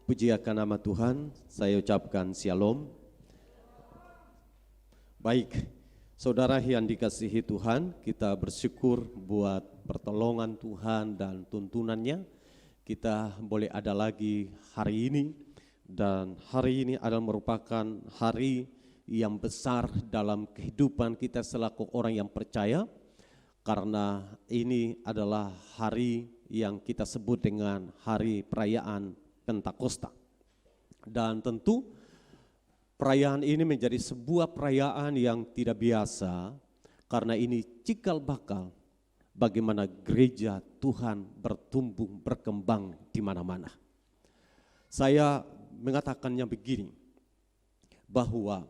Puji akan nama Tuhan, saya ucapkan shalom. Baik, saudara yang dikasihi Tuhan, kita bersyukur buat pertolongan Tuhan dan tuntunannya. Kita boleh ada lagi hari ini, dan hari ini adalah merupakan hari yang besar dalam kehidupan kita selaku orang yang percaya, karena ini adalah hari yang kita sebut dengan hari perayaan Pentakosta. Dan tentu perayaan ini menjadi sebuah perayaan yang tidak biasa, karena ini cikal bakal bagaimana gereja Tuhan bertumbuh berkembang di mana-mana. Saya mengatakannya begini, bahwa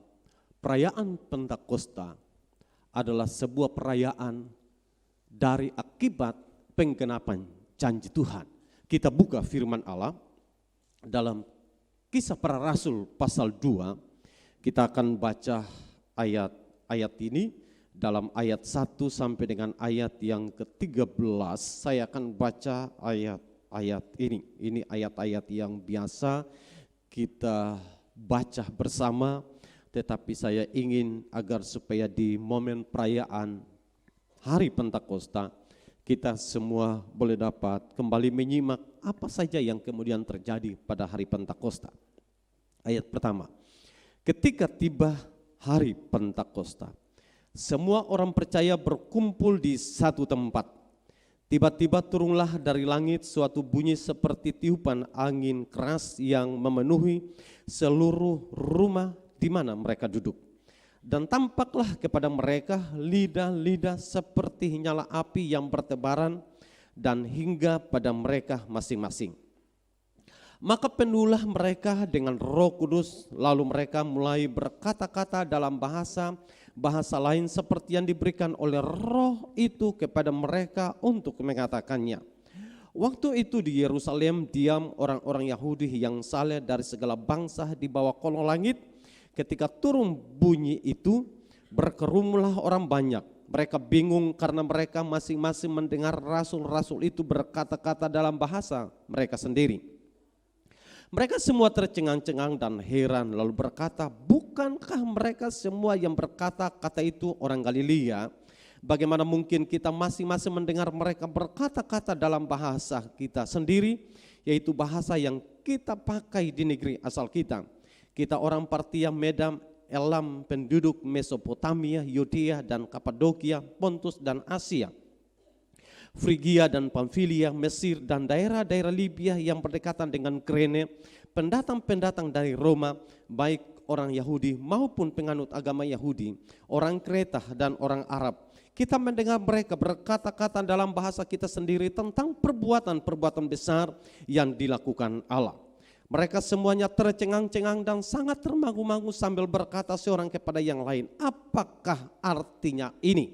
perayaan Pentakosta adalah sebuah perayaan dari akibat penggenapan janji Tuhan. Kita buka firman Allah dalam Kisah Para Rasul pasal 2, kita akan baca ayat-ayat ini dalam ayat 1 sampai dengan ayat yang ke-13. Saya akan baca ayat-ayat ini. Ini ayat-ayat yang biasa kita baca bersama, tetapi saya ingin agar supaya di momen perayaan Hari Pentakosta kita semua boleh dapat kembali menyimak apa saja yang kemudian terjadi pada hari Pentakosta. Ayat pertama, ketika tiba hari Pentakosta, semua orang percaya berkumpul di satu tempat. Tiba-tiba turunlah dari langit suatu bunyi seperti tiupan angin keras yang memenuhi seluruh rumah di mana mereka duduk. Dan tampaklah kepada mereka lidah-lidah seperti nyala api yang bertebaran dan hingga pada mereka masing-masing. Maka penuhlah mereka dengan Roh Kudus, lalu mereka mulai berkata-kata dalam bahasa lain seperti yang diberikan oleh Roh itu kepada mereka untuk mengatakannya. Waktu itu di Yerusalem diam orang-orang Yahudi yang saleh dari segala bangsa di bawah kolong langit. Ketika turun bunyi itu, berkerumulah orang banyak. Mereka bingung karena mereka masing-masing mendengar rasul-rasul itu berkata-kata dalam bahasa mereka sendiri. Mereka semua tercengang-cengang dan heran, lalu berkata, bukankah mereka semua yang berkata-kata itu orang Galilea? Bagaimana mungkin kita masing-masing mendengar mereka berkata-kata dalam bahasa kita sendiri, yaitu bahasa yang kita pakai di negeri asal kita. Kita orang Partia, Medan, Elam, penduduk Mesopotamia, Yudea dan Kapadokia, Pontus dan Asia, Frigia dan Pamfilia, Mesir dan daerah-daerah Libya yang berdekatan dengan Kirene, pendatang-pendatang dari Roma, baik orang Yahudi maupun penganut agama Yahudi, orang Kreta dan orang Arab. Kita mendengar mereka berkata-kata dalam bahasa kita sendiri tentang perbuatan-perbuatan besar yang dilakukan Allah. Mereka semuanya tercengang-cengang dan sangat termangu-mangu sambil berkata seorang kepada yang lain, apakah artinya ini?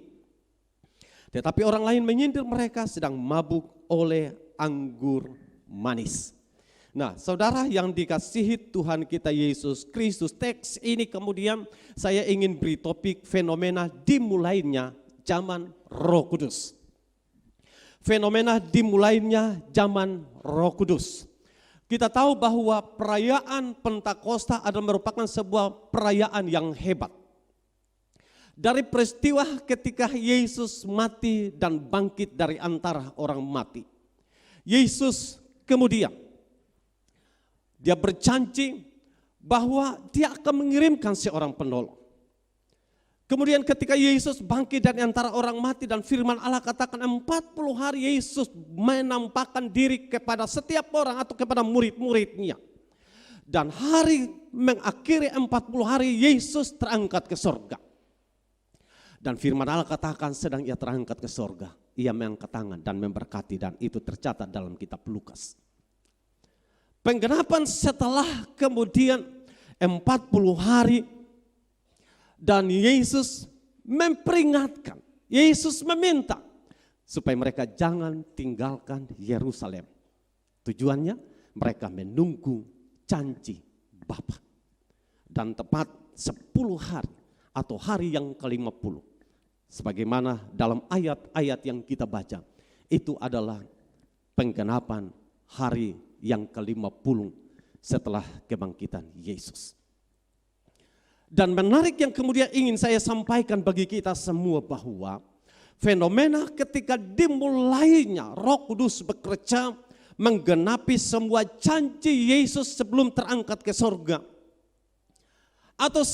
Tetapi orang lain menyindir mereka sedang mabuk oleh anggur manis. Nah, saudara yang dikasihi Tuhan kita Yesus Kristus, teks ini kemudian saya ingin beri topik fenomena dimulainya zaman Roh Kudus. Fenomena dimulainya zaman Roh Kudus. Kita tahu bahwa perayaan Pentakosta adalah merupakan sebuah perayaan yang hebat. Dari peristiwa ketika Yesus mati dan bangkit dari antara orang mati. Yesus kemudian dia berjanji bahwa dia akan mengirimkan seorang penolong. Kemudian ketika Yesus bangkit dari antara orang mati dan firman Allah katakan 40 hari Yesus menampakkan diri kepada setiap orang atau kepada murid-muridnya. Dan hari mengakhiri 40 hari Yesus terangkat ke sorga. Dan firman Allah katakan sedang ia terangkat ke sorga, ia mengangkat tangan dan memberkati, dan itu tercatat dalam kitab Lukas. Penggenapan setelah kemudian 40 hari, dan Yesus memperingatkan, Yesus meminta supaya mereka jangan tinggalkan Yerusalem. Tujuannya mereka menunggu janji Bapa. Dan tepat 10 hari atau hari yang ke-50, sebagaimana dalam ayat-ayat yang kita baca, itu adalah penggenapan hari yang ke-50 setelah kebangkitan Yesus. Dan menarik yang kemudian ingin saya sampaikan bagi kita semua bahwa fenomena ketika dimulainya Roh Kudus bekerja menggenapi semua janji Yesus sebelum terangkat ke sorga. Atau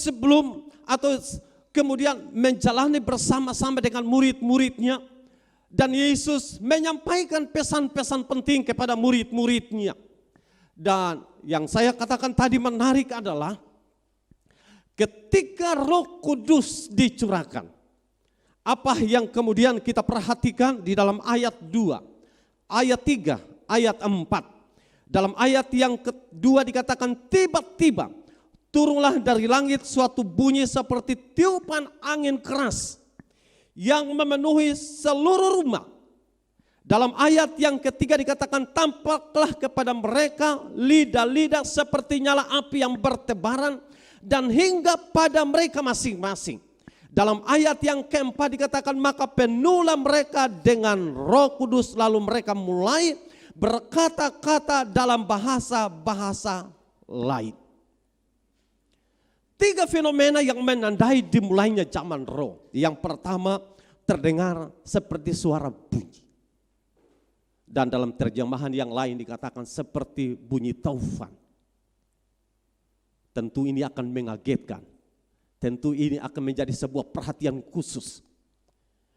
kemudian menjalani bersama-sama dengan murid-muridnya. Dan Yesus menyampaikan pesan-pesan penting kepada murid-muridnya. Dan yang saya katakan tadi menarik adalah ketika Roh Kudus dicurahkan, apa yang kemudian kita perhatikan di dalam ayat 2, ayat 3, ayat 4. Dalam ayat yang kedua dikatakan tiba-tiba turunlah dari langit suatu bunyi seperti tiupan angin keras yang memenuhi seluruh rumah. Dalam ayat yang ketiga dikatakan tampaklah kepada mereka lidah-lidah seperti nyala api yang bertebaran dan hingga pada mereka masing-masing. Dalam ayat yang keempat dikatakan maka penuhlah mereka dengan Roh Kudus lalu mereka mulai berkata-kata dalam bahasa-bahasa lain. 3 fenomena yang menandai dimulainya zaman roh. Yang pertama terdengar seperti suara bunyi. Dan dalam terjemahan yang lain dikatakan seperti bunyi taufan. Tentu ini akan mengagetkan. Tentu ini akan menjadi sebuah perhatian khusus.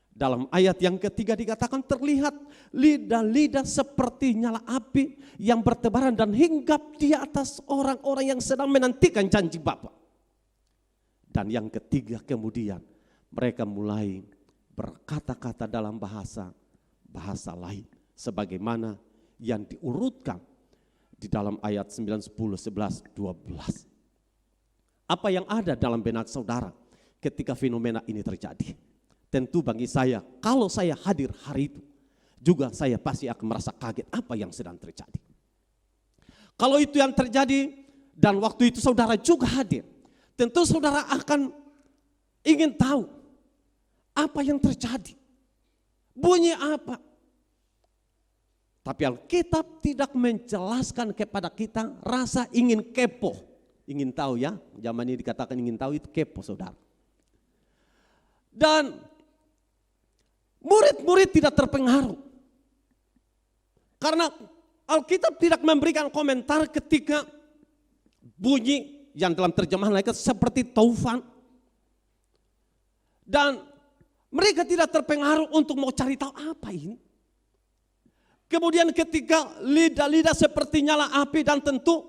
Dalam ayat yang ketiga dikatakan terlihat lidah-lidah seperti nyala api yang bertebaran dan hinggap di atas orang-orang yang sedang menantikan janji Bapa. Dan yang ketiga kemudian mereka mulai berkata-kata dalam bahasa lain. Sebagaimana yang diurutkan di dalam ayat 9, 10, 11, 12. Apa yang ada dalam benak saudara ketika fenomena ini terjadi? Tentu bagi saya, kalau saya hadir hari itu, juga saya pasti akan merasa kaget apa yang sedang terjadi. Kalau itu yang terjadi dan waktu itu saudara juga hadir, tentu saudara akan ingin tahu apa yang terjadi. Bunyi apa? Tapi Alkitab tidak menjelaskan kepada kita rasa ingin kepo. Ingin tahu ya, zaman ini dikatakan ingin tahu itu kepo saudara. Dan murid-murid tidak terpengaruh. Karena Alkitab tidak memberikan komentar ketika bunyi yang dalam terjemahan lain seperti taufan. Dan mereka tidak terpengaruh untuk mau cari tahu apa ini. Kemudian ketika lidah-lidah seperti nyala api dan tentu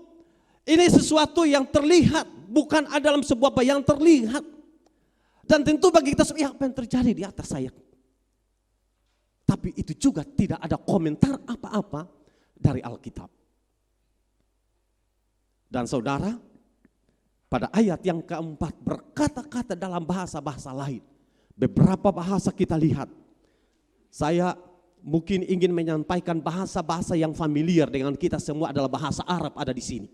ini sesuatu yang terlihat, bukan ada dalam sebuah bayang terlihat. Dan tentu bagi kita semua apa yang terjadi di atas saya. Tapi itu juga tidak ada komentar apa-apa dari Alkitab. Dan saudara, pada ayat yang keempat berkata-kata dalam bahasa-bahasa lain. Beberapa bahasa kita lihat. Saya mungkin ingin menyampaikan bahasa-bahasa yang familiar dengan kita semua adalah bahasa Arab ada di sini.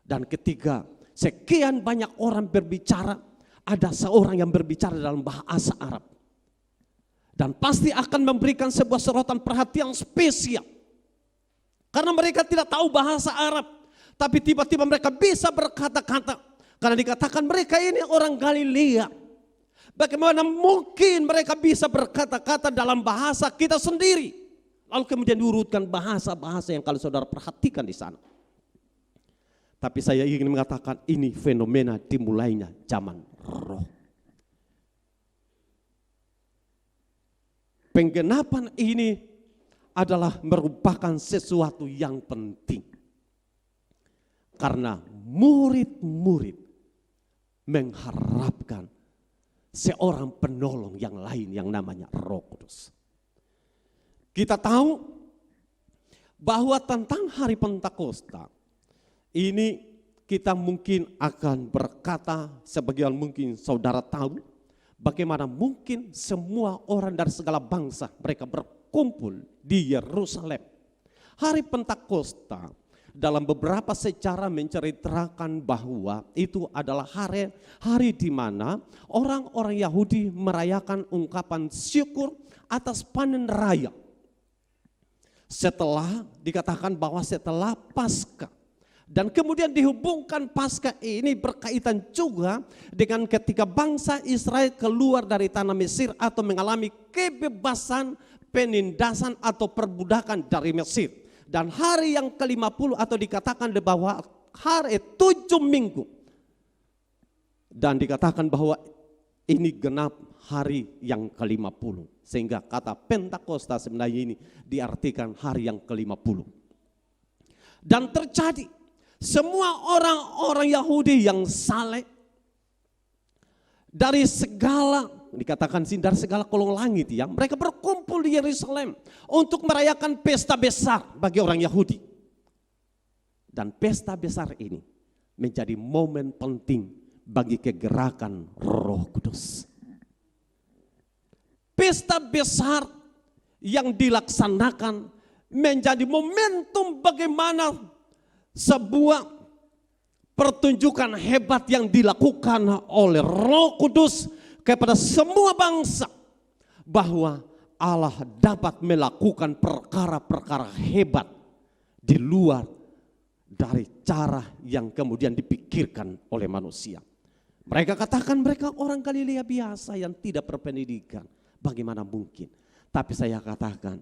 Dan ketika sekian banyak orang berbicara, ada seorang yang berbicara dalam bahasa Arab. Dan pasti akan memberikan sebuah sorotan perhatian spesial. Karena mereka tidak tahu bahasa Arab. Tapi tiba-tiba mereka bisa berkata-kata. Karena dikatakan mereka ini orang Galilea. Bagaimana mungkin mereka bisa berkata-kata dalam bahasa kita sendiri. Lalu kemudian diurutkan bahasa-bahasa yang kalau saudara perhatikan di sana. Tapi saya ingin mengatakan ini fenomena dimulainya zaman roh. Penggenapan ini adalah merupakan sesuatu yang penting. Karena murid-murid mengharapkan seorang penolong yang lain yang namanya Roh Kudus. Kita tahu bahwa tentang hari Pentakosta ini kita mungkin akan berkata, sebagian mungkin saudara tahu, bagaimana mungkin semua orang dari segala bangsa mereka berkumpul di Yerusalem. Hari Pentakosta dalam beberapa sejarah menceritakan bahwa itu adalah hari di mana orang-orang Yahudi merayakan ungkapan syukur atas panen raya. Setelah dikatakan bahwa setelah Paskah, Dan kemudian dihubungkan Paskah ini berkaitan juga dengan ketika bangsa Israel keluar dari tanah Mesir atau mengalami kebebasan, penindasan atau perbudakan dari Mesir. Dan hari yang ke-50 atau dikatakan bahwa hari 7 minggu. Dan dikatakan bahwa ini genap hari yang ke-50. Sehingga kata Pentakosta sebenarnya ini diartikan hari yang ke-50. Dan terjadi semua orang-orang Yahudi yang saleh dari segala, dikatakan sih dari segala kolong langit ya, mereka berkumpul di Yerusalem untuk merayakan pesta besar bagi orang Yahudi. Dan pesta besar ini menjadi momen penting bagi kegerakan Roh Kudus. Pesta besar yang dilaksanakan menjadi momentum bagaimana sebuah pertunjukan hebat yang dilakukan oleh Roh Kudus kepada semua bangsa, bahwa Allah dapat melakukan perkara-perkara hebat di luar dari cara yang kemudian dipikirkan oleh manusia. Mereka katakan mereka orang Galilea biasa yang tidak berpendidikan. Bagaimana mungkin? Tapi saya katakan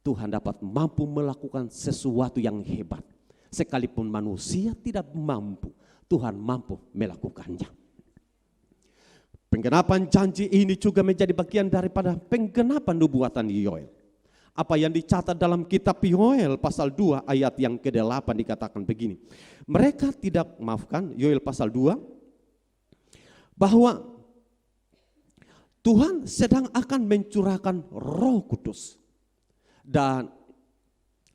Tuhan dapat mampu melakukan sesuatu yang hebat. Sekalipun manusia tidak mampu, Tuhan mampu melakukannya. Penggenapan janji ini juga menjadi bagian daripada penggenapan nubuatan Yoel. Apa yang dicatat dalam kitab Yoel pasal 2 ayat yang ke-8 dikatakan begini. Mereka tidak, maafkan, Yoel pasal 2, bahwa Tuhan sedang akan mencurahkan Roh Kudus. Dan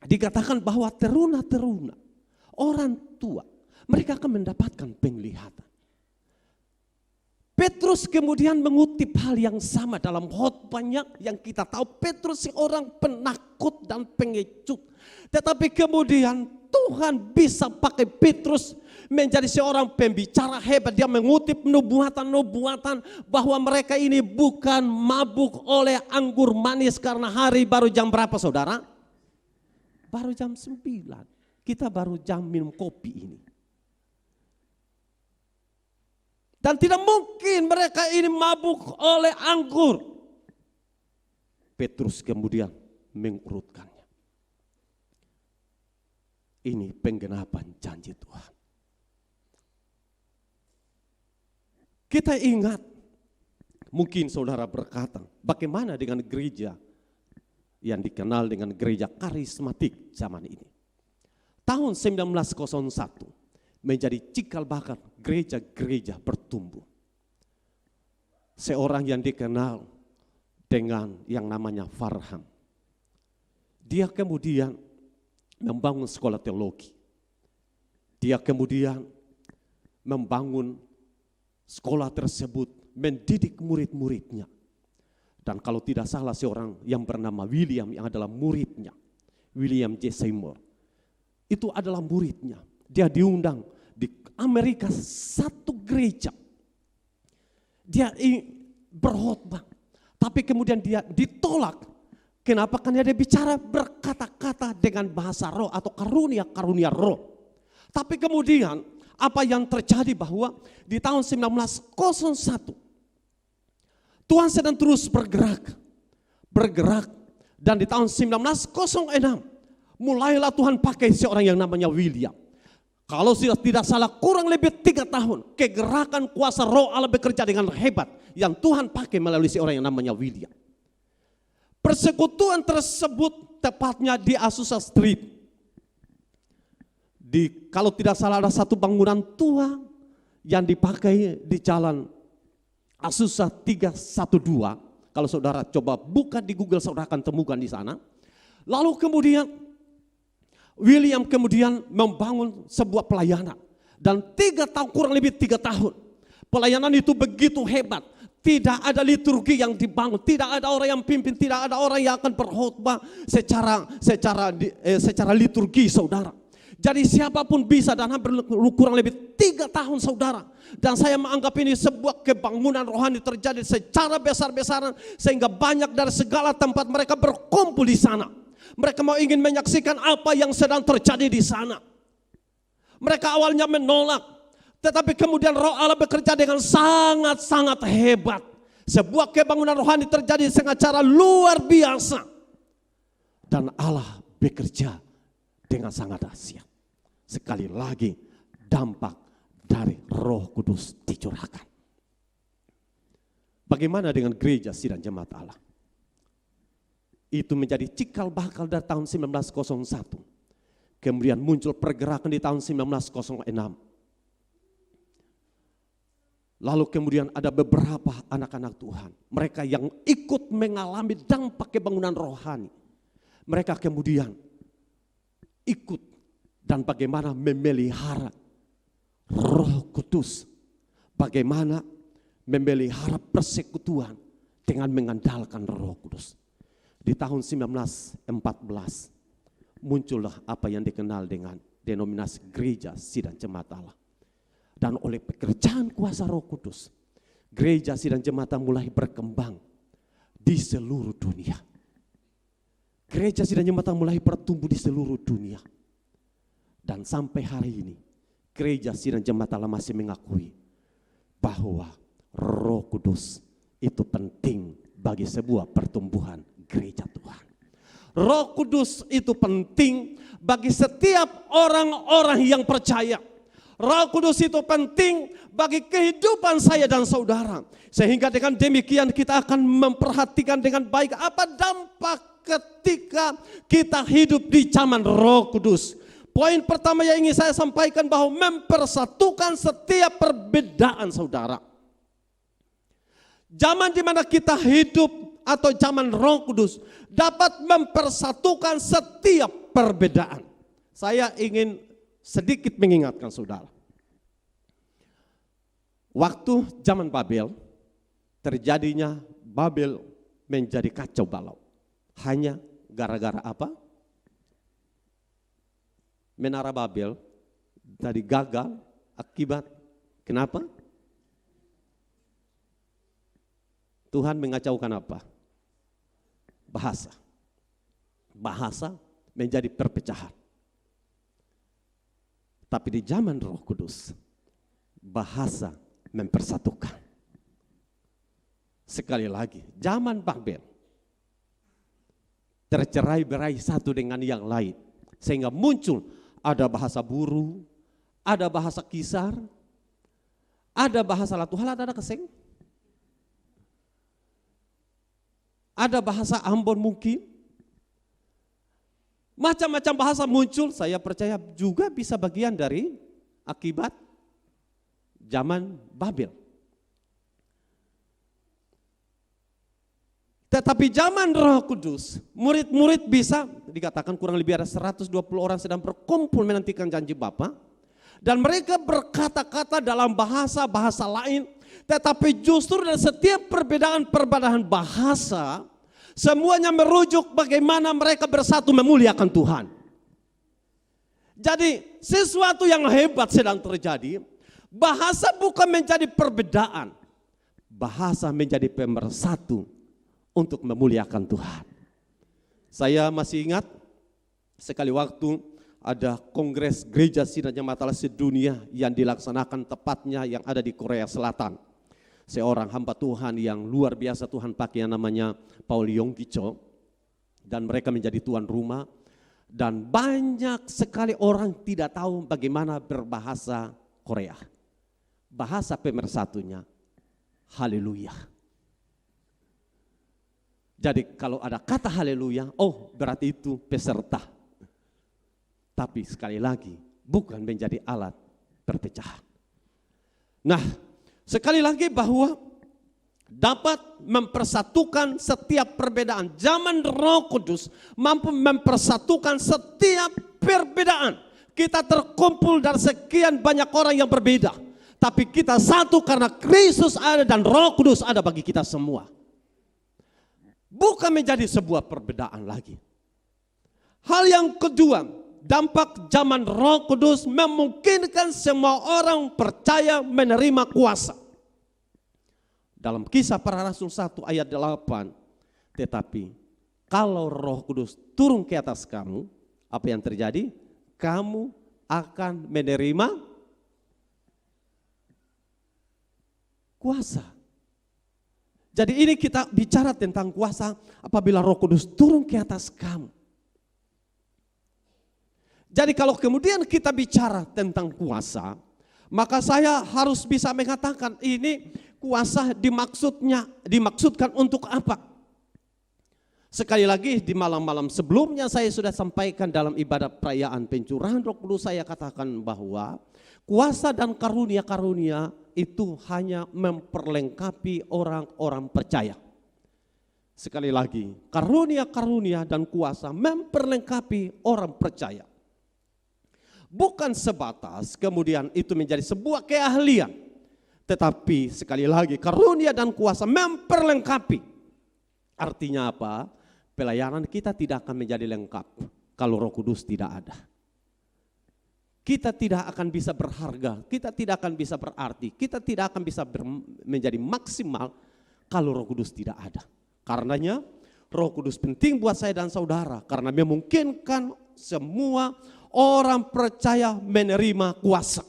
dikatakan bahwa teruna-teruna, orang tua, mereka akan mendapatkan penglihatan. Petrus kemudian mengutip hal yang sama dalam khotbahnya yang kita tahu. Petrus seorang penakut dan pengecut. Tetapi kemudian Tuhan bisa pakai Petrus menjadi seorang pembicara hebat. Dia mengutip nubuatan-nubuatan bahwa mereka ini bukan mabuk oleh anggur manis karena hari baru jam berapa saudara? Baru jam 9. Kita baru jam minum kopi ini. Dan tidak mungkin mereka ini mabuk oleh anggur. Petrus kemudian mengurutkannya. Ini penggenapan janji Tuhan. Kita ingat, mungkin saudara berkata, bagaimana dengan gereja yang dikenal dengan gereja karismatik zaman ini. Tahun 1901 menjadi cikal bakal gereja-gereja bertumbuh. Seorang yang dikenal dengan yang namanya Farham. Dia kemudian membangun sekolah teologi. Dia kemudian membangun sekolah tersebut, mendidik murid-muridnya. Dan kalau tidak salah seorang yang bernama William yang adalah muridnya, William J. Seymour, itu adalah muridnya. Dia diundang di Amerika satu gereja. Dia berkhotbah, tapi kemudian dia ditolak. Kenapa? Karena dia bicara berkata-kata dengan bahasa roh atau karunia-karunia roh. Tapi kemudian apa yang terjadi bahwa di tahun 1901 Tuhan sedang terus bergerak. Dan di tahun 1906 mulailah Tuhan pakai seorang yang namanya William. Kalau sudah tidak salah kurang lebih 3 tahun kegerakan kuasa roh Allah bekerja dengan hebat yang Tuhan pakai melalui seorang yang namanya William. Persekutuan tersebut tepatnya di Azusa Street. Kalau tidak salah ada satu bangunan tua yang dipakai di jalan Azusa 312. Kalau saudara coba buka di Google saudara akan temukan di sana. Lalu kemudian William kemudian membangun sebuah pelayanan. Dan 3 tahun, kurang lebih 3 tahun. Pelayanan itu begitu hebat. Tidak ada liturgi yang dibangun. Tidak ada orang yang pimpin. Tidak ada orang yang akan berkhotbah secara liturgi saudara. Jadi siapapun bisa dan hampir kurang lebih 3 tahun saudara. Dan saya menganggap ini sebuah kebangunan rohani terjadi secara besar-besaran. Sehingga banyak dari segala tempat mereka berkumpul di sana. Mereka mau ingin menyaksikan apa yang sedang terjadi di sana. Mereka awalnya menolak, tetapi kemudian Roh Allah bekerja dengan sangat-sangat hebat. Sebuah kebangunan rohani terjadi dengan cara luar biasa. Dan Allah bekerja dengan sangat dahsyat. Sekali lagi dampak dari Roh Kudus dicurahkan. Bagaimana dengan gereja sidang jemaat Allah? Itu menjadi cikal bakal dari tahun 1901. Kemudian muncul pergerakan di tahun 1906. Lalu kemudian ada beberapa anak-anak Tuhan. Mereka yang ikut mengalami dampak kebangunan rohani. Mereka kemudian ikut dan bagaimana memelihara Roh Kudus. Bagaimana memelihara persekutuan dengan mengandalkan Roh Kudus. Di tahun 1914 muncullah apa yang dikenal dengan denominasi gereja sidang jemaat Allah. Dan oleh pekerjaan kuasa Roh Kudus, gereja sidang jemaat mulai berkembang di seluruh dunia. Gereja sidang jemaat mulai bertumbuh di seluruh dunia. Dan sampai hari ini, gereja sidang jemaat Allah masih mengakui bahwa Roh Kudus itu penting bagi sebuah pertumbuhan gereja Tuhan. Roh Kudus itu penting bagi setiap orang-orang yang percaya. Roh Kudus itu penting bagi kehidupan saya dan saudara. Sehingga dengan demikian kita akan memperhatikan dengan baik apa dampak ketika kita hidup di zaman Roh Kudus. Poin pertama yang ingin saya sampaikan bahwa mempersatukan setiap perbedaan saudara. Zaman di mana kita hidup atau zaman Roh Kudus dapat mempersatukan setiap perbedaan. Saya ingin sedikit mengingatkan saudara. Waktu zaman Babel, terjadinya Babel menjadi kacau balau. Hanya gara-gara apa? Menara Babel tadi gagal akibat kenapa? Tuhan mengacaukan apa? Bahasa. Bahasa menjadi perpecahan. Tapi di zaman Roh Kudus, bahasa mempersatukan. Sekali lagi, zaman Babel tercerai-berai satu dengan yang lain. Sehingga muncul ada bahasa buru, ada bahasa kisar, ada bahasa latuhalat, ada keseng. Ada bahasa Ambon mungkin. Macam-macam bahasa muncul, saya percaya juga bisa bagian dari akibat zaman Babel. Tetapi zaman Roh Kudus, murid-murid bisa dikatakan kurang lebih ada 120 orang sedang berkumpul menantikan janji Bapa. Dan mereka berkata-kata dalam bahasa-bahasa lain. Tetapi justru dari setiap perbedaan bahasa, semuanya merujuk bagaimana mereka bersatu memuliakan Tuhan. Jadi sesuatu yang hebat sedang terjadi. Bahasa bukan menjadi perbedaan. Bahasa menjadi pemersatu untuk memuliakan Tuhan. Saya masih ingat sekali waktu ada kongres gereja sidang jemaat Allah sedunia yang dilaksanakan tepatnya yang ada di Korea Selatan. Seorang hamba Tuhan yang luar biasa Tuhan pakai yang namanya Paul Yonggi Cho. Dan mereka menjadi tuan rumah. Dan banyak sekali orang tidak tahu bagaimana berbahasa Korea. Bahasa pemersatunya, haleluya. Jadi kalau ada kata haleluya, oh berarti itu peserta. Tapi sekali lagi, bukan menjadi alat perpecahan. Nah, sekali lagi bahwa dapat mempersatukan setiap perbedaan. Zaman Roh Kudus mampu mempersatukan setiap perbedaan. Kita terkumpul dari sekian banyak orang yang berbeda. Tapi kita satu karena Kristus ada dan Roh Kudus ada bagi kita semua. Bukan menjadi sebuah perbedaan lagi. Hal yang kedua, dampak zaman Roh Kudus memungkinkan semua orang percaya menerima kuasa. Dalam Kisah Para Rasul 1 ayat 8, tetapi kalau Roh Kudus turun ke atas kamu, apa yang terjadi? Kamu akan menerima kuasa. Jadi ini kita bicara tentang kuasa apabila Roh Kudus turun ke atas kamu. Jadi kalau kemudian kita bicara tentang kuasa, maka saya harus bisa mengatakan ini kuasa dimaksudkan untuk apa? Sekali lagi di malam-malam sebelumnya saya sudah sampaikan dalam ibadah perayaan pencurahan Roh Kudus, saya katakan bahwa kuasa dan karunia-karunia itu hanya memperlengkapi orang-orang percaya. Sekali lagi, karunia-karunia dan kuasa memperlengkapi orang percaya. Bukan sebatas kemudian itu menjadi sebuah keahlian, tetapi sekali lagi karunia dan kuasa memperlengkapi. Artinya apa? Pelayanan kita tidak akan menjadi lengkap kalau Roh Kudus tidak ada. Kita tidak akan bisa berharga, kita tidak akan bisa berarti, kita tidak akan bisa menjadi maksimal kalau Roh Kudus tidak ada. Karenanya Roh Kudus penting buat saya dan saudara, karena memungkinkan semua orang percaya menerima kuasa.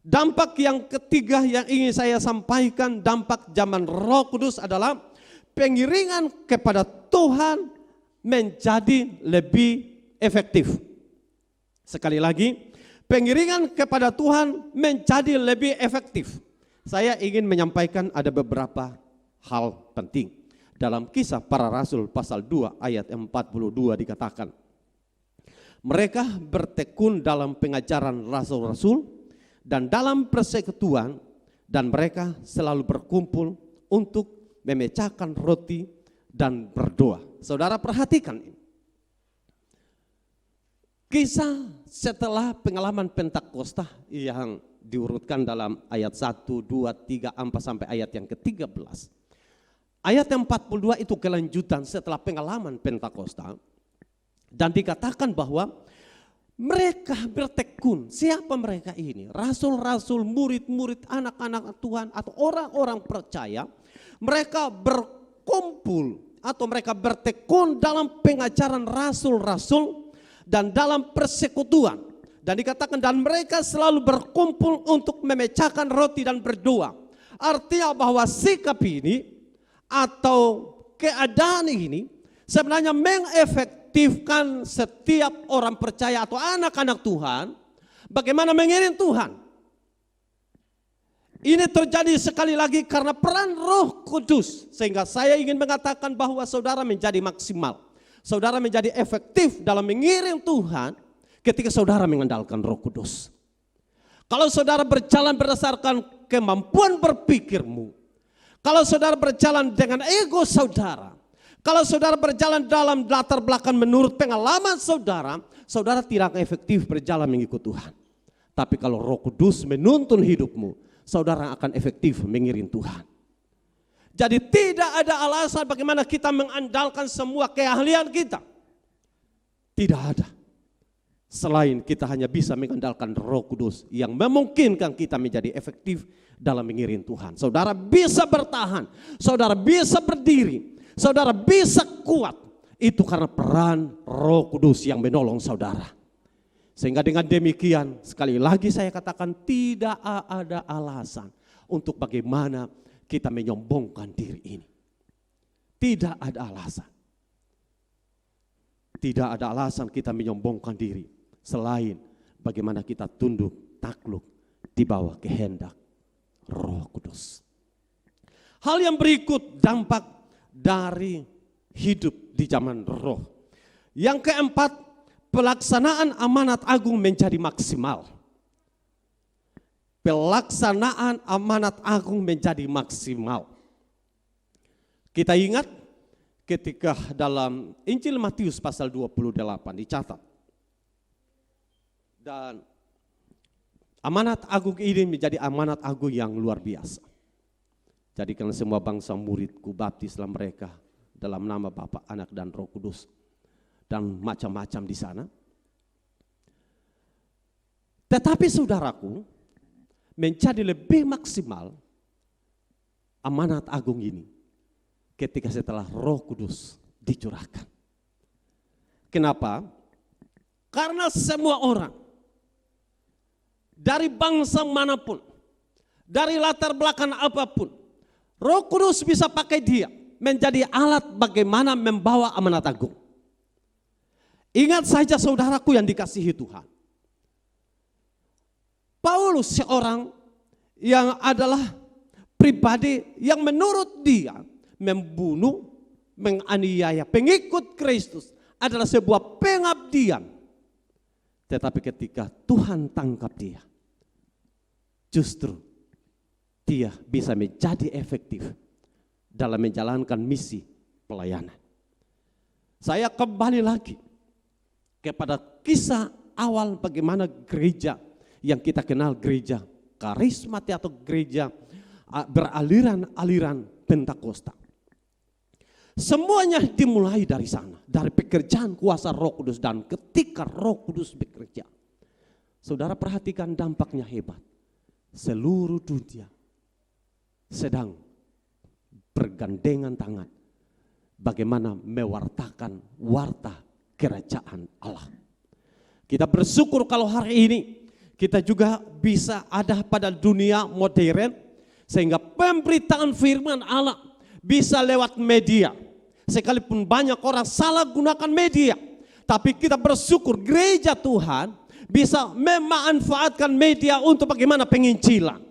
Dampak yang ketiga yang ingin saya sampaikan, dampak zaman Roh Kudus adalah pengiringan kepada Tuhan menjadi lebih efektif. Sekali lagi, pengiringan kepada Tuhan menjadi lebih efektif. Saya ingin menyampaikan ada beberapa hal penting. Dalam Kisah Para Rasul pasal 2 ayat 42 dikatakan, mereka bertekun dalam pengajaran rasul-rasul dan dalam persekutuan, dan mereka selalu berkumpul untuk memecahkan roti dan berdoa. Saudara perhatikan ini. Kisah setelah pengalaman Pentakosta yang diurutkan dalam ayat 1, 2, 3, 4 sampai ayat yang ke-13. Ayat yang 42 itu kelanjutan setelah pengalaman Pentakosta. Dan dikatakan bahwa mereka bertekun. Siapa mereka ini? Rasul-rasul, murid-murid, anak-anak Tuhan atau orang-orang percaya. Mereka berkumpul atau mereka bertekun dalam pengajaran rasul-rasul dan dalam persekutuan. Dan dikatakan dan mereka selalu berkumpul untuk memecahkan roti dan berdoa. Artinya bahwa sikap ini atau keadaan ini sebenarnya mengefektifkan setiap orang percaya atau anak-anak Tuhan bagaimana mengiring Tuhan. Ini terjadi sekali lagi karena peran Roh Kudus, sehingga saya ingin mengatakan bahwa saudara menjadi maksimal, saudara menjadi efektif dalam mengiring Tuhan ketika saudara mengandalkan Roh Kudus. Kalau saudara berjalan berdasarkan kemampuan berpikirmu, kalau saudara berjalan dengan ego saudara, kalau saudara berjalan dalam latar belakang menurut pengalaman saudara, saudara tidak akan efektif berjalan mengikut Tuhan. Tapi kalau Roh Kudus menuntun hidupmu, saudara akan efektif mengiring Tuhan. Jadi tidak ada alasan bagaimana kita mengandalkan semua keahlian kita. Tidak ada. Selain kita hanya bisa mengandalkan Roh Kudus yang memungkinkan kita menjadi efektif dalam mengiring Tuhan. Saudara bisa bertahan, saudara bisa berdiri, saudara bisa kuat. Itu karena peran Roh Kudus yang menolong saudara. Sehingga dengan demikian sekali lagi saya katakan tidak ada alasan untuk bagaimana kita menyombongkan diri ini. Tidak ada alasan. Tidak ada alasan kita menyombongkan diri selain bagaimana kita tunduk takluk di bawah kehendak Roh Kudus. Hal yang berikut dampak dari hidup di zaman roh. Yang keempat, pelaksanaan amanat agung menjadi maksimal. Pelaksanaan amanat agung menjadi maksimal. Kita ingat ketika dalam Injil Matius pasal 28 dicatat. Dan amanat agung ini menjadi amanat agung yang luar biasa. Jadikan semua bangsa muridku, baptislah mereka dalam nama Bapa, Anak dan Roh Kudus. Dan macam-macam di sana. Tetapi saudaraku, menjadi lebih maksimal amanat agung ini ketika setelah Roh Kudus dicurahkan. Kenapa? Karena semua orang dari bangsa manapun, dari latar belakang apapun, Roh Kudus bisa pakai dia menjadi alat bagaimana membawa amanat agung. Ingat saja saudaraku yang dikasihi Tuhan, Paulus seorang yang adalah pribadi yang menurut dia membunuh, menganiaya pengikut Kristus adalah sebuah pengabdian. Tetapi ketika Tuhan tangkap dia, justru dia bisa menjadi efektif dalam menjalankan misi pelayanan. Saya kembali lagi kepada kisah awal bagaimana gereja yang kita kenal gereja karismatik atau gereja beraliran-aliran Pentakosta. Semuanya dimulai dari sana, dari pekerjaan kuasa Roh Kudus, dan ketika Roh Kudus bekerja, saudara perhatikan dampaknya hebat. Seluruh dunia sedang bergandengan tangan bagaimana mewartakan warta kerajaan Allah. Kita bersyukur kalau hari ini kita juga bisa ada pada dunia modern, sehingga pemberitaan firman Allah bisa lewat media. Sekalipun banyak orang salah gunakan media, tapi kita bersyukur gereja Tuhan bisa memanfaatkan media untuk bagaimana penginjilan,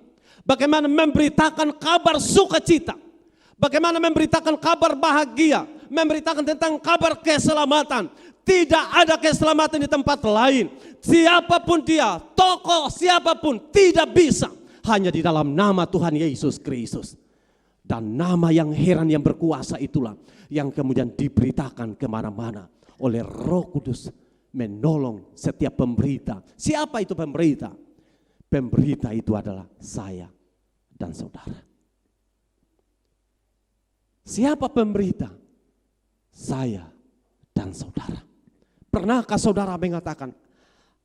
bagaimana memberitakan kabar sukacita, bagaimana memberitakan kabar bahagia, memberitakan tentang kabar keselamatan. Tidak ada keselamatan di tempat lain. Siapapun dia, tokoh siapapun tidak bisa, hanya di dalam nama Tuhan Yesus Kristus. Dan nama yang heran yang berkuasa itulah yang kemudian diberitakan kemana-mana oleh Roh Kudus, menolong setiap pemberita. Siapa itu pemberita? Pemberita itu adalah saya dan saudara. Siapa pemberita? Saya dan saudara. Pernahkah saudara mengatakan,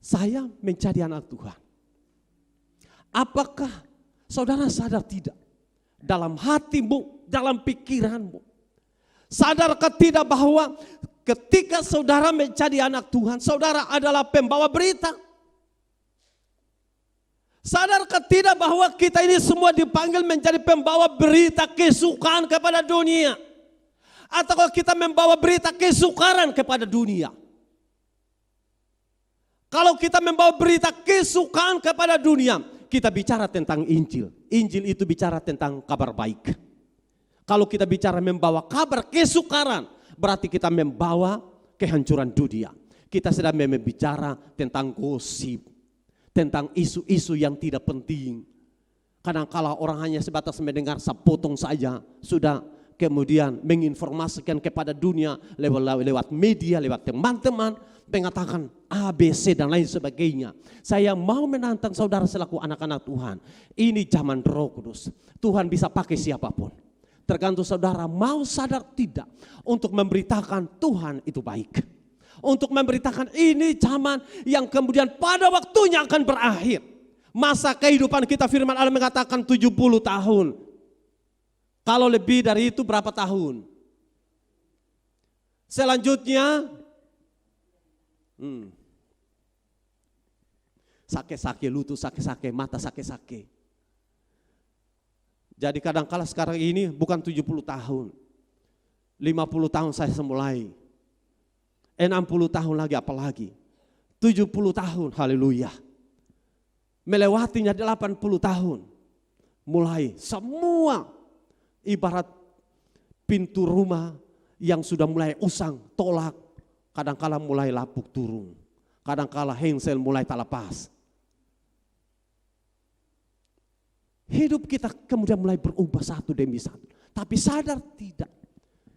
saya menjadi anak Tuhan? Apakah saudara sadar tidak? Dalam hatimu, dalam pikiranmu, sadarkah tidak bahwa ketika saudara menjadi anak Tuhan, saudara adalah pembawa berita? Sadarkah tidak bahwa kita ini semua dipanggil menjadi pembawa berita kesukaan kepada dunia? Atau kita membawa berita kesukaran kepada dunia? Kalau kita membawa berita kesukaan kepada dunia, kita bicara tentang Injil. Injil itu bicara tentang kabar baik. Kalau kita bicara membawa kabar kesukaran, berarti kita membawa kehancuran dunia. Kita sedang berbicara tentang gosip, tentang isu-isu yang tidak penting. Kadang-kala orang hanya sebatas mendengar sepotong saja, sudah kemudian menginformasikan kepada dunia lewat media, lewat teman-teman, mengatakan A, B, C dan lain sebagainya. Saya mau menantang saudara selaku anak-anak Tuhan. Ini zaman Roh Kudus. Tuhan bisa pakai siapapun. Tergantung saudara mau sadar tidak untuk memberitakan Tuhan itu baik. Untuk memberitakan ini zaman yang kemudian pada waktunya akan berakhir. Masa kehidupan kita firman Allah mengatakan 70 tahun. Kalau lebih dari itu berapa tahun? Selanjutnya sake-sake, lutut sake-sake, mata sake-sake. Jadi kadang-kala sekarang ini bukan 70 tahun. 50 tahun saya semulai. 60 tahun lagi apalagi. 70 tahun, haleluya. Melewatinya 80 tahun. Mulai semua ibarat pintu rumah yang sudah mulai usang, tolak. Kadang-kala mulai lapuk turun. Kadang-kala hengsel mulai tak lepas. Hidup kita kemudian mulai berubah satu demi satu. Tapi sadar tidak,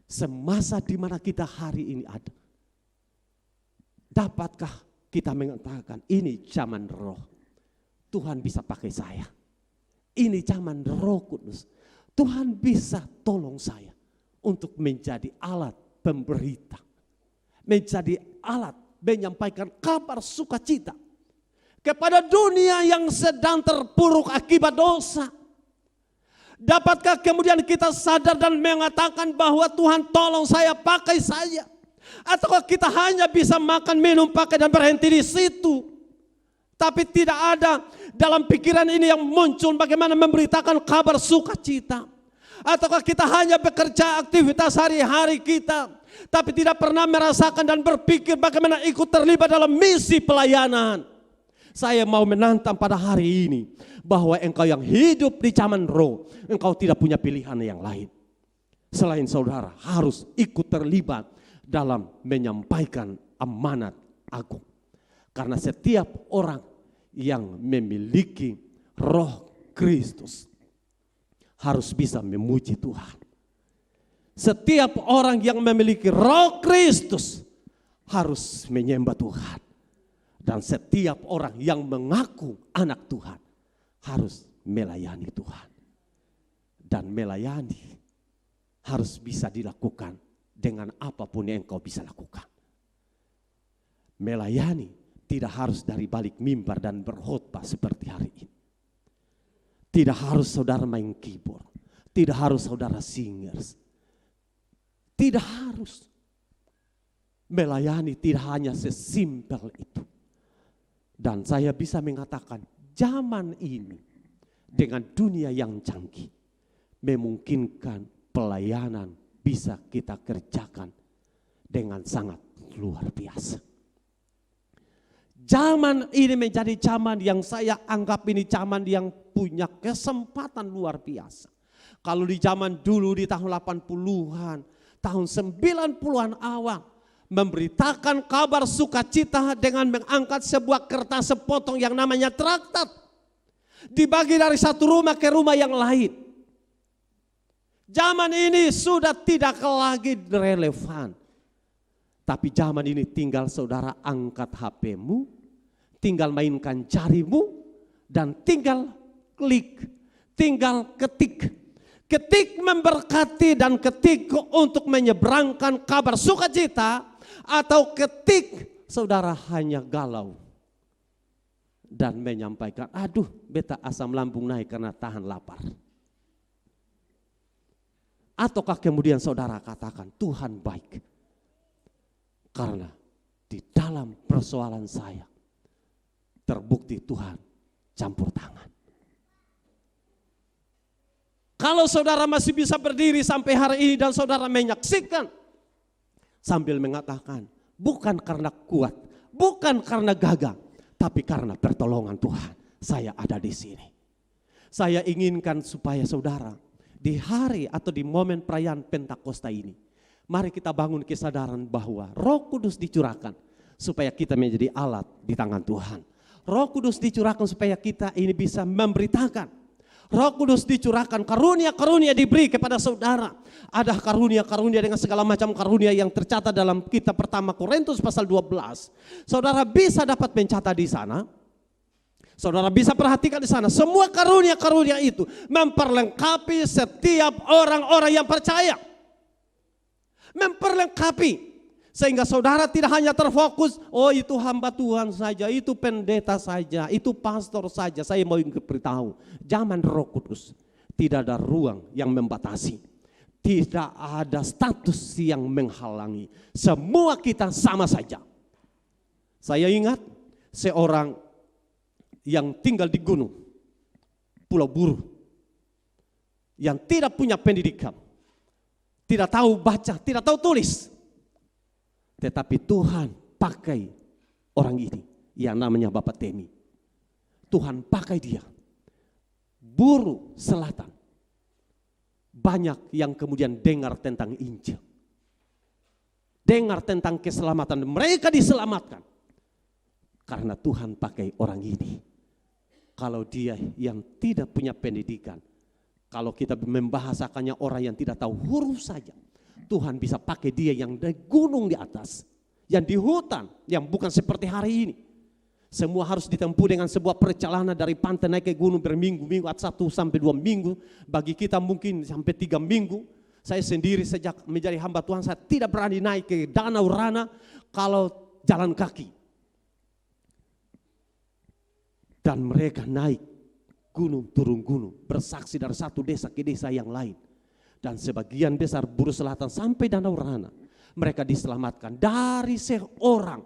semasa di mana kita hari ini ada. Dapatkah kita mengatakan ini zaman Roh, Tuhan bisa pakai saya. Ini zaman Roh Kudus, Tuhan bisa tolong saya untuk menjadi alat pemberita. Menjadi alat menyampaikan kabar sukacita kepada dunia yang sedang terpuruk akibat dosa. Dapatkah kemudian kita sadar dan mengatakan bahwa Tuhan tolong saya, pakai saya? Atau kita hanya bisa makan, minum, pakai dan berhenti di situ? Tapi tidak ada dalam pikiran ini yang muncul bagaimana memberitakan kabar sukacita. Ataukah kita hanya bekerja aktivitas hari-hari kita, tapi tidak pernah merasakan dan berpikir bagaimana ikut terlibat dalam misi pelayanan. Saya mau menantang pada hari ini bahwa engkau yang hidup di zaman roh, engkau tidak punya pilihan yang lain. Selain saudara harus ikut terlibat dalam menyampaikan amanat agung. Karena setiap orang yang memiliki roh Kristus harus bisa memuji Tuhan. Setiap orang yang memiliki roh Kristus harus menyembah Tuhan. Dan setiap orang yang mengaku anak Tuhan harus melayani Tuhan. Dan melayani harus bisa dilakukan dengan apapun yang engkau bisa lakukan. Melayani tidak harus dari balik mimbar dan berkhotbah seperti hari ini. Tidak harus saudara main keyboard. Tidak harus saudara singers. Tidak harus. Melayani tidak hanya sesimpel itu. Dan saya bisa mengatakan zaman ini dengan dunia yang canggih memungkinkan pelayanan bisa kita kerjakan dengan sangat luar biasa. Zaman ini menjadi zaman yang saya anggap ini zaman yang punya kesempatan luar biasa. Kalau di zaman dulu di tahun 80-an, tahun 90-an awal, memberitakan kabar sukacita dengan mengangkat sebuah kertas sepotong yang namanya traktat. Dibagi dari satu rumah ke rumah yang lain. Zaman ini sudah tidak lagi relevan. Tapi zaman ini tinggal saudara angkat HP-mu, tinggal mainkan jarimu, dan tinggal klik, tinggal ketik. Ketik memberkati dan ketik untuk menyeberangkan kabar sukacita, atau ketik saudara hanya galau dan menyampaikan, aduh beta asam lambung naik karena tahan lapar. Ataukah kemudian saudara katakan Tuhan baik karena di dalam persoalan saya terbukti Tuhan campur tangan. Kalau saudara masih bisa berdiri sampai hari ini dan saudara menyaksikan sambil mengatakan bukan karena kuat, bukan karena gagah, tapi karena pertolongan Tuhan saya ada di sini. Saya inginkan supaya saudara di hari atau di momen perayaan Pentakosta ini, mari kita bangun kesadaran bahwa Roh Kudus dicurahkan supaya kita menjadi alat di tangan Tuhan. Roh Kudus dicurahkan supaya kita ini bisa memberitakan. Roh Kudus dicurahkan, karunia-karunia diberi kepada saudara. Ada karunia-karunia dengan segala macam karunia yang tercatat dalam kitab pertama Korintus pasal 12. Saudara bisa dapat mencatat di sana. Saudara bisa perhatikan di sana. Semua karunia-karunia itu memperlengkapi setiap orang-orang yang percaya. Memperlengkapi. Sehingga saudara tidak hanya terfokus, oh itu hamba Tuhan saja, itu pendeta saja, itu pastor saja. Saya mau beritahu, zaman Roh Kudus tidak ada ruang yang membatasi. Tidak ada status yang menghalangi. Semua kita sama saja. Saya ingat seorang yang tinggal di gunung, Pulau Buru, yang tidak punya pendidikan, tidak tahu baca, tidak tahu tulis. Tetapi Tuhan pakai orang ini yang namanya Bapak Temi. Tuhan pakai dia. Buru Selatan. Banyak yang kemudian dengar tentang Injil. Dengar tentang keselamatan. Mereka diselamatkan. Karena Tuhan pakai orang ini. Kalau dia yang tidak punya pendidikan. Kalau kita membahasakannya orang yang tidak tahu huruf saja. Tuhan bisa pakai dia yang di gunung di atas, yang di hutan, yang bukan seperti hari ini. Semua harus ditempuh dengan sebuah perjalanan dari pantai naik ke gunung berminggu-minggu, 1 sampai 2 minggu. Bagi kita mungkin sampai 3 minggu. Saya sendiri sejak menjadi hamba Tuhan, saya tidak berani naik ke Danau Rana kalau jalan kaki. Dan mereka naik gunung turun gunung, bersaksi dari satu desa ke desa yang lain. Dan sebagian besar Buru Selatan sampai Danau Rana, mereka diselamatkan dari seorang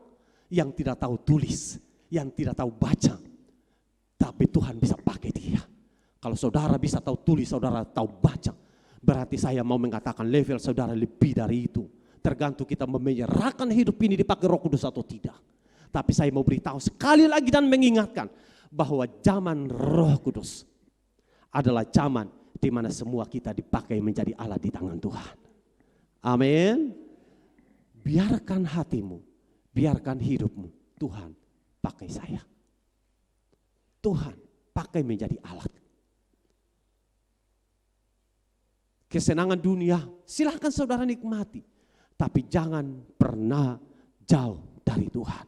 yang tidak tahu tulis, yang tidak tahu baca, tapi Tuhan bisa pakai dia. Kalau saudara bisa tahu tulis, saudara tahu baca, berarti saya mau mengatakan level saudara lebih dari itu. Tergantung kita menyerahkan hidup ini dipakai Roh Kudus atau tidak. Tapi saya mau beritahu sekali lagi dan mengingatkan bahwa zaman Roh Kudus adalah zaman di mana semua kita dipakai menjadi alat di tangan Tuhan. Amin. Biarkan hatimu, biarkan hidupmu, Tuhan pakai saya. Tuhan pakai menjadi alat. Kesenangan dunia silahkan saudara nikmati, tapi jangan pernah jauh dari Tuhan.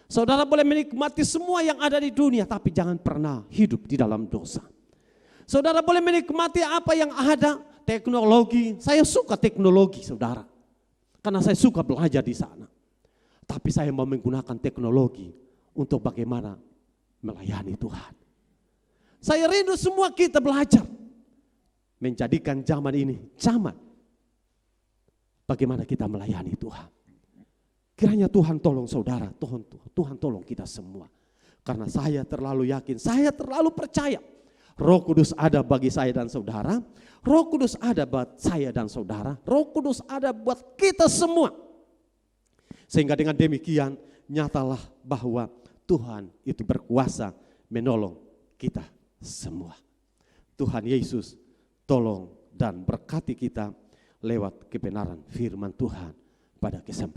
Saudara boleh menikmati semua yang ada di dunia, tapi jangan pernah hidup di dalam dosa. Saudara boleh menikmati apa yang ada, teknologi. Saya suka teknologi, saudara, karena saya suka belajar di sana. Tapi saya mau menggunakan teknologi untuk bagaimana melayani Tuhan. Saya rindu semua kita belajar menjadikan zaman ini zaman bagaimana kita melayani Tuhan. Kiranya Tuhan tolong saudara, Tuhan tolong kita semua. Karena saya terlalu yakin, saya terlalu percaya Roh Kudus ada bagi saya dan saudara. Roh Kudus ada buat saya dan saudara. Roh Kudus ada buat kita semua. Sehingga dengan demikian nyatalah bahwa Tuhan itu berkuasa menolong kita semua. Tuhan Yesus tolong dan berkati kita lewat kebenaran firman Tuhan pada kesempatan